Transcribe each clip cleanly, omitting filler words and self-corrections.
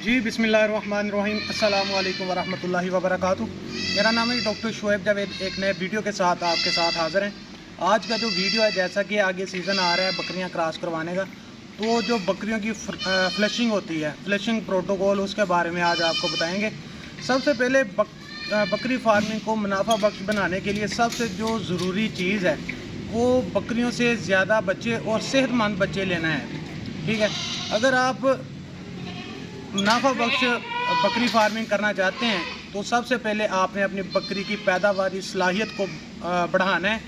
جی बिस्मिल्लाहिर्रहमानिर्रहीम अस्सलाम वालेकुम वरहमतुल्लाहि वबरकातुह। मेरा नाम है डॉक्टर शुएब जावेद। एक नए वीडियो के साथ आपके साथ हाज़िर हैं। आज का जो वीडियो है, जैसा कि आगे सीज़न आ रहा है बकरियां क्रॉस करवाने का, तो जो बकरियों की फ्लशिंग होती है, फ्लशिंग प्रोटोकॉल, उसके बारे में आज आपको बताएंगे। सबसे पहले बकरी फार्मिंग को मुनाफा बख्श बनाने के लिए सबसे जो ज़रूरी चीज़ है वो बकरियों से ज़्यादा बच्चे और सेहतमंद बच्चे लेना है। ठीक है, अगर आप मुनाफा बख्श बकरी फार्मिंग करना चाहते हैं तो सबसे पहले आपने अपनी बकरी की पैदावारी सलाहियत को बढ़ाना है।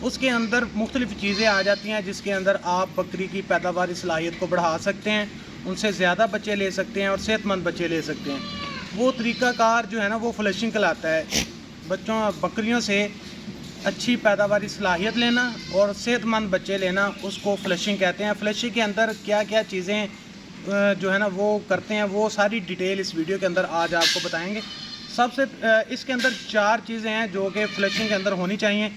उसके अंदर मुख्तलिफ़ चीज़ें आ जाती हैं जिसके अंदर आप बकरी की पैदावारी सलाहियत को बढ़ा सकते हैं, उनसे ज़्यादा बच्चे ले सकते हैं और सेहतमंद बच्चे ले सकते हैं। वो तरीक़ाकार जो है ना, वो फ्लशिंग कहलाता है। बकरियों से अच्छी पैदावारी सलाहियत लेना और सेहतमंद बच्चे लेना, उसको फ्लशिंग कहते हैं। फ्लशिंग के अंदर क्या क्या चीज़ें जो है ना वो करते हैं, वो सारी डिटेल इस वीडियो के अंदर आज आपको बताएंगे। सबसे इसके अंदर 4 चीज़ें हैं जो कि फ्लशिंग के अंदर होनी चाहिए।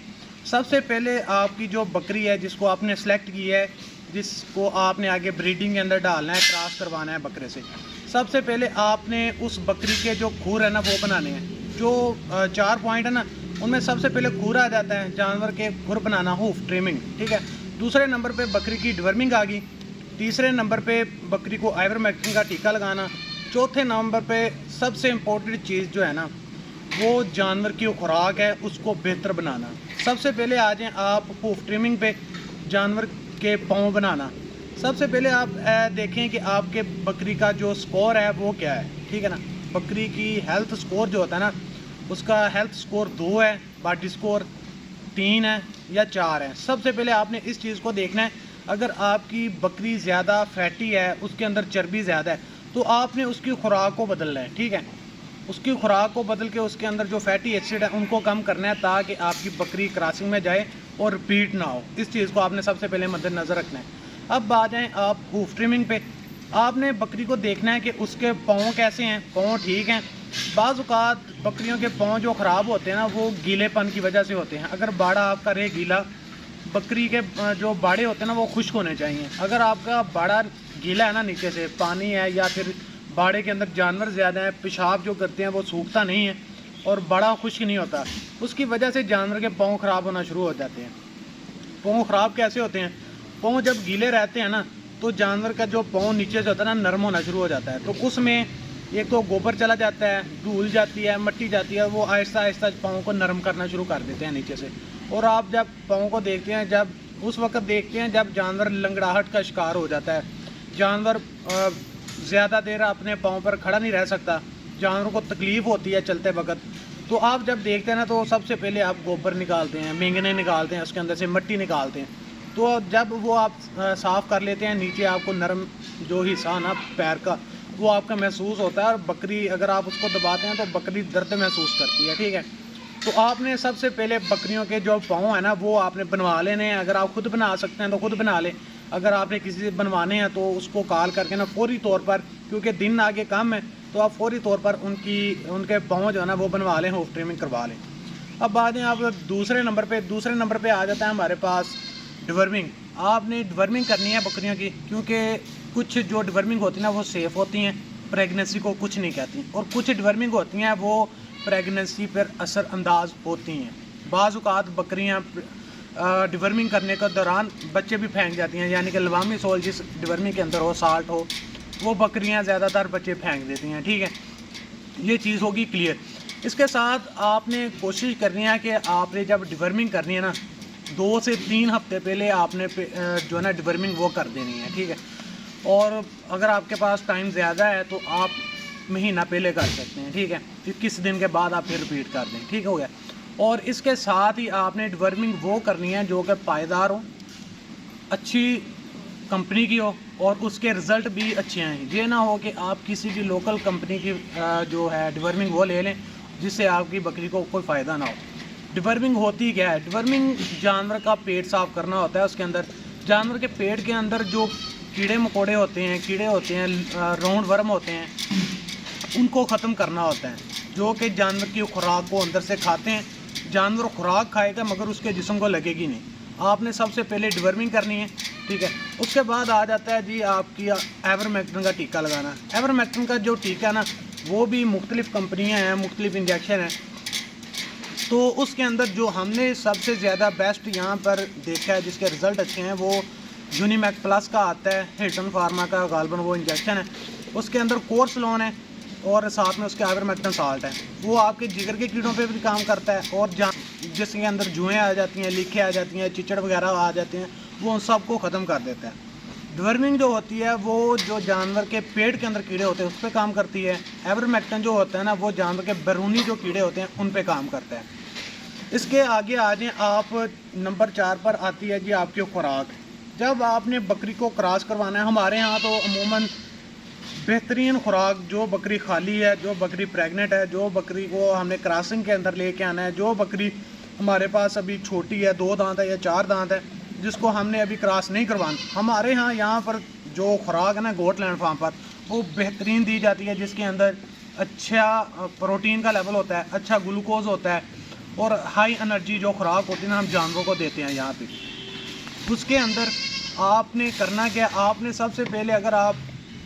सबसे पहले आपकी जो बकरी है जिसको आपने सेलेक्ट की है, जिसको आपने आगे ब्रीडिंग के अंदर डालना है, क्रॉस करवाना है बकरे से, सबसे पहले आपने उस बकरी के जो खूर है ना वो बनाने हैं। जो 4 पॉइंट है ना, उनमें सबसे पहले खूर आ जाता है, जानवर के खुर बनाना, हूफ ट्रिमिंग। ठीक है, दूसरे नंबर पे बकरी की डिवर्मिंग आ गई, तीसरे नंबर पे बकरी को आइवरमेक्टिन का टीका लगाना, चौथे नंबर पे सबसे इम्पोर्टेंट चीज़ जो है ना वो जानवर की खुराक है, उसको बेहतर बनाना। सबसे पहले आ जाएँ आप हूफ ट्रिमिंग पे, जानवर के पाँव बनाना। सबसे पहले आप देखें कि आपके बकरी का जो स्कोर है वो क्या है। ठीक है ना, बकरी की हेल्थ स्कोर जो होता है ना, उसका हेल्थ स्कोर 2 है, बॉडी स्कोर 3 है या 4 है। सबसे पहले आपने इस चीज़ को देखना है। अगर आपकी बकरी ज़्यादा फैटी है, उसके अंदर चर्बी ज़्यादा है, तो आपने उसकी खुराक को बदलना है। ठीक है, उसकी खुराक को बदल के उसके अंदर जो फैटी एसिड है उनको कम करना है, ताकि आपकी बकरी क्रॉसिंग में जाए और रिपीट ना हो। इस चीज़ को आपने सबसे पहले मद्देनज़र रखना है। अब आ जाएँ आप हूफ ट्रिमिंग पे। आपने बकरी को देखना है कि उसके पाँव कैसे हैं, पाँव ठीक हैं। बाज़ औक़ात बकरियों के पाँव जो ख़राब होते हैं ना, वो गीलेपन की वजह से होते हैं। अगर बाड़ा आपका रहे गीला, बकरी के जो बाड़े होते हैं ना वो खुश्क होने चाहिए। अगर आपका बाड़ा गीला है ना, नीचे से पानी है, या फिर बाड़े के अंदर जानवर ज़्यादा है, पेशाब जो करते हैं वो सूखता नहीं है और बाड़ा खुश्क नहीं होता, उसकी वजह से जानवर के पाँव ख़राब होना शुरू हो जाते हैं। पाँव ख़राब कैसे होते हैं? पाँव जब गीले रहते हैं ना, तो जानवर का जो पाँव नीचे से होता है ना, नरम होना शुरू हो जाता है। तो उसमें एक तो गोबर चला जाता है, धूल जाती है, मिट्टी जाती है, वो आहिस्ता आहिस्ता पाँव को नरम करना शुरू कर देते हैं नीचे से। और आप जब पाँव को देखते हैं, जब उस वक्त देखते हैं जब जानवर लंगड़ाहट का शिकार हो जाता है, जानवर ज़्यादा देर अपने पाँव पर खड़ा नहीं रह सकता, जानवर को तकलीफ़ होती है चलते वक्त, तो आप जब देखते हैं ना, तो सबसे पहले आप गोबर निकालते हैं, मेंगने निकालते हैं, उसके अंदर से मिट्टी निकालते हैं। तो जब वो आप साफ़ कर लेते हैं, नीचे आपको नरम जो हिस्सा ना पैर का, वो आपका महसूस होता है। और बकरी अगर आप उसको दबाते हैं तो बकरी दर्द महसूस करती है। ठीक है, तो आपने सबसे पहले बकरियों के जो पाँव है ना वो आपने बनवा लेने हैं। अगर आप खुद बना सकते हैं तो खुद बना लें, अगर आपने किसी से बनवाने हैं तो उसको कॉल करके ना फौरी तौर पर, क्योंकि दिन आगे कम है, तो आप फौरी तौर पर उनके पाँव जो है ना वो बनवा लें, हूफ ट्रिमिंग करवा लें। अब बाद में आप दूसरे नंबर पे आ जाता है हमारे पास डिवर्मिंग। आपने डिवर्मिंग करनी है बकरियों की, क्योंकि कुछ जो डिवर्मिंग होती है ना वो सेफ़ होती हैं, प्रेगनेंसी को कुछ नहीं कहती, और कुछ डिवर्मिंग होती हैं वो प्रेगनेंसी पर असर अंदाज होती हैं। बाज़ औक़ात बकरियां डिवर्मिंग करने के दौरान बच्चे भी फेंक जाती हैं, यानी कि लवामी सोल जिस डिवर्मिंग के अंदर हो, साल्ट हो, वो बकरियां ज़्यादातर बच्चे फेंक देती हैं। ठीक है, ये चीज़ होगी क्लियर। इसके साथ आपने कोशिश करनी है कि आपने जब डिवर्मिंग करनी है ना, 2 से 3 हफ्ते पहले आपने जो है ना डिवर्मिंग वो कर देनी है। ठीक है, और अगर आपके पास टाइम ज़्यादा है तो आप महीना पहले कर सकते हैं। ठीक है, 21 दिन के बाद आप फिर रिपीट कर दें। ठीक हो गया। और इसके साथ ही आपने डिवर्मिंग वो करनी है जो कि पायदार हो, अच्छी कंपनी की हो और उसके रिज़ल्ट भी अच्छे हैं। ये ना हो कि आप किसी भी लोकल कंपनी की जो है डिवर्मिंग वो ले लें जिससे आपकी बकरी को कोई फ़ायदा ना हो। डिवर्मिंग होती क्या है? डिवर्मिंग जानवर का पेट साफ़ करना होता है। उसके अंदर जानवर के पेट के अंदर जो कीड़े मकोड़े होते हैं, राउंड वर्म होते हैं, उनको ख़त्म करना होता है, जो कि जानवर की खुराक को अंदर से खाते हैं। जानवर खुराक खाएगा मगर उसके जिस्म को लगेगी नहीं। آپ نے سب سے پہلے ڈورمنگ کرنی ہے، ٹھیک ہے۔ اس کے بعد آ جاتا ہے جی آپ کی ایورمیکٹن کا ٹیکہ لگانا۔ ایورمیکٹن کا جو ٹیکہ نا وہ بھی مختلف کمپنیاں ہیں، مختلف انجیکشن ہیں، تو اس کے اندر جو ہم نے سب سے زیادہ بیسٹ یہاں پر دیکھا ہے جس کے رزلٹ اچھے ہیں وہ یونیمیک پلس کا آتا ہے، ہلٹن فارما کا غالباً وہ انجیکشن ہے۔ اس کے اندر کورسلون ہے اور ساتھ میں اس کے ایورمیکٹن سالٹ ہے، وہ آپ کے جگر کے کیڑوں پہ بھی کام کرتا ہے، اور جس کے اندر جوئیں آ جاتی ہیں، لیکھیں آ جاتی ہیں، چچڑ وغیرہ آ جاتے ہیں، وہ ان سب کو ختم کر دیتا ہے۔ ڈورمنگ جو ہوتی ہے وہ جو جانور کے پیٹ کے اندر کیڑے ہوتے ہیں اس پہ کام کرتی ہے۔ ایورمیکٹن جو ہوتا ہے نا وہ جانور کے بیرونی جو کیڑے ہوتے ہیں ان پہ کام کرتا ہے۔ اس کے آگے آ جائیں آپ، نمبر 4 پر آتی ہے جی آپ کی خوراک۔ جب آپ نے بکری کو کراس کروانا ہے، ہمارے ہاں تو عموماً بہترین خوراک جو بکری خالی ہے، جو بکری پریگننٹ ہے، جو بکری کو ہم نے کراسنگ کے اندر لے کے آنا ہے، جو بکری ہمارے پاس ابھی چھوٹی ہے، 2 دانت ہے یا 4 دانت ہے، جس کو ہم نے ابھی کراس نہیں کروانا، ہمارے ہاں یہاں پر جو خوراک ہے نا گوٹ لینڈ فارم پر وہ بہترین دی جاتی ہے، جس کے اندر اچھا پروٹین کا لیول ہوتا ہے، اچھا گلوکوز ہوتا ہے، اور ہائی انرجی جو خوراک ہوتی ہے نا ہم جانوروں کو دیتے ہیں یہاں پہ۔ اس کے اندر آپ نے کرنا کیا، آپ نے سب سے پہلے اگر آپ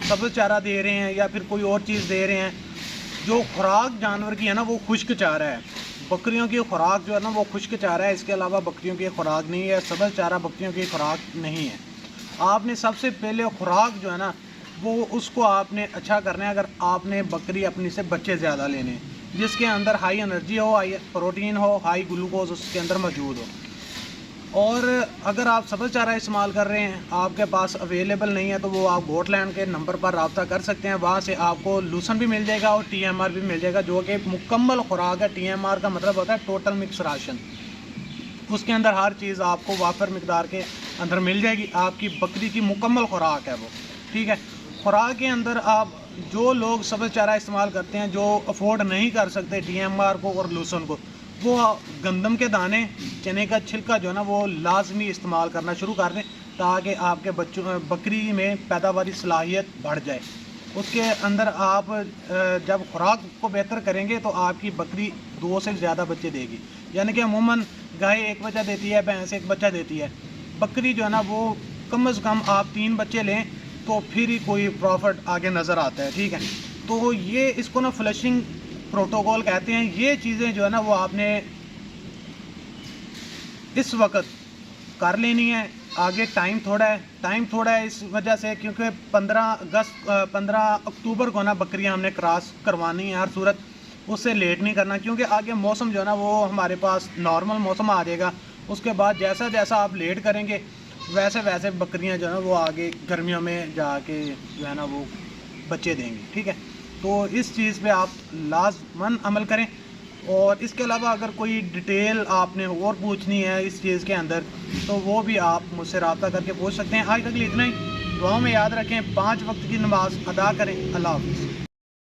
سبز چارہ دے رہے ہیں یا پھر کوئی اور چیز دے رہے ہیں، جو خوراک جانور کی ہے نا وہ خشک چارہ ہے۔ بکریوں کی خوراک جو ہے نا وہ خشک چارہ ہے، اس کے علاوہ بکریوں کی خوراک نہیں ہے، سبز چارہ بکریوں کی خوراک نہیں ہے۔ آپ نے سب سے پہلے خوراک جو ہے نا وہ اس کو آپ نے اچھا کرنا ہے، اگر آپ نے بکری اپنی سے بچے زیادہ لینے ہیں جس کے اندر ہائی انرجی ہو، ہائی پروٹین ہو، ہائی گلوکوز اس کے اندر موجود ہو۔ اور اگر آپ سبز چارہ استعمال کر رہے ہیں، آپ کے پاس اویلیبل نہیں ہے، تو وہ آپ گوٹ لینڈ کے نمبر پر رابطہ کر سکتے ہیں، وہاں سے آپ کو لوسن بھی مل جائے گا اور ٹی ایم آر بھی مل جائے گا، جو کہ مکمل خوراک ہے۔ ٹی ایم آر کا مطلب ہوتا ہے ٹوٹل مکس راشن، اس کے اندر ہر چیز آپ کو وافر مقدار کے اندر مل جائے گی، آپ کی بکری کی مکمل خوراک ہے وہ، ٹھیک ہے۔ خوراک کے اندر آپ جو لوگ سبز چارہ استعمال کرتے ہیں، جو افورڈ نہیں کر سکتے ٹی ایم آر کو اور لوسن کو، وہ گندم کے دانے، چنے کا چھلکا جو ہے نا وہ لازمی استعمال کرنا شروع کر دیں، تاکہ آپ کے بکری میں پیداواری صلاحیت بڑھ جائے۔ اس کے اندر آپ جب خوراک کو بہتر کریں گے تو آپ کی بکری 2 سے زیادہ بچے دے گی، یعنی کہ عموماً گائے 1 بچہ دیتی ہے، بھینس 1 بچہ دیتی ہے، بکری جو ہے نا وہ کم از کم آپ 3 بچے لیں تو پھر ہی کوئی پروفٹ آگے نظر آتا ہے، ٹھیک ہے۔ تو یہ اس کو نا فلشنگ پروٹوکول کہتے ہیں۔ یہ چیزیں جو ہے نا وہ آپ نے اس وقت کر لینی ہے، آگے ٹائم تھوڑا ہے اس وجہ سے کیونکہ 15 اکتوبر کو نا بکریاں ہم نے کراس کروانی ہے، ہر صورت اس سے لیٹ نہیں کرنا، کیونکہ آگے موسم جو ہے نا وہ ہمارے پاس نارمل موسم آ جائے گا۔ اس کے بعد جیسا جیسا آپ لیٹ کریں گے ویسے ویسے بکریاں جو ہے نا وہ آگے گرمیوں میں جا کے جو ہے نا وہ بچے دیں گے، ٹھیک ہے۔ تو اس چیز پہ آپ لازماً عمل کریں، اور اس کے علاوہ اگر کوئی ڈیٹیل آپ نے اور پوچھنی ہے اس چیز کے اندر تو وہ بھی آپ مجھ سے رابطہ کر کے پوچھ سکتے ہیں۔ آج تک اتنا ہی، دعاؤں میں یاد رکھیں، 5 وقت کی نماز ادا کریں۔ اللہ حافظ۔